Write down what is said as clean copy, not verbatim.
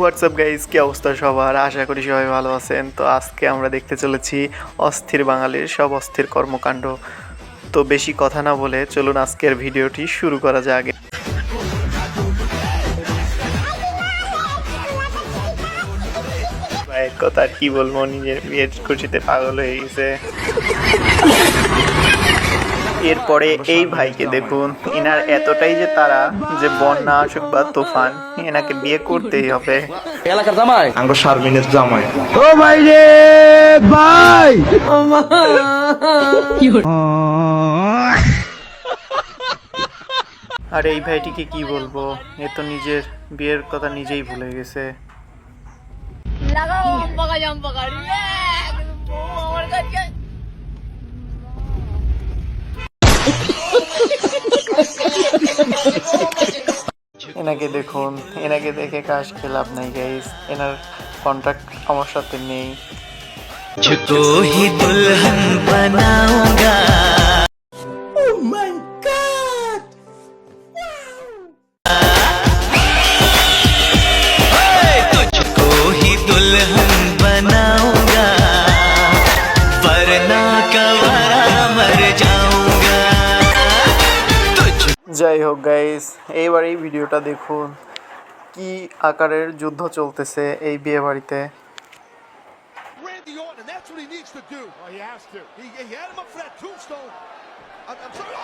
WhatsApp guys, কি অবস্থা সবার? আশা করি সবাই ভালো আছেন। তো আজকে আমরা দেখতে চলেছি অস্থির বাঙালির সব অস্থির কর্মকাণ্ড। তো বেশি কথা না বলে চলুন আজকের ভিডিওটি শুরু করা যাক। ভাইয়ের কথা আর কি বলবো, নিজের বিয়ের খুশিতে পাগল হয়ে গেছে। এরপরে এই ভাইকে দেখুন, এনার এতটাই যে তারা যে বন্যা আসুক বা তুফান এনাকে বিয়ে করতেই হবে। এলাকার জামাই আঙ্গো শারমিনের জামাই। ও ভাই রে ভাই আর এই ভাইটিকে কি বলবো, এ তো নিজের বিয়ের কথা নিজেই ভুলে গেছে। লাগাও আম্পাকা জাম্পা গাড়ি আমার কাছে এনাকে দেখুন, এনাকে দেখে কাজ খেলাপ নাই গাইস, এনার কন্ট্রাক্ট আমার সাথে নেই। तुझको ही दुल्हन बनाऊंगा। Oh my God! तुझको ही दुल्हन बनाऊंगा, वरना कवारा मर जाऊंगा। যাই হোক গাইস, এইবার এই ভিডিওটা দেখুন কি আকারের যুদ্ধ চলতেছে এই বিয়ে বাড়িতে। Randy Orton, that's what he needs to do. Oh, he has to. He had him up for that tombstone. I'm sorry.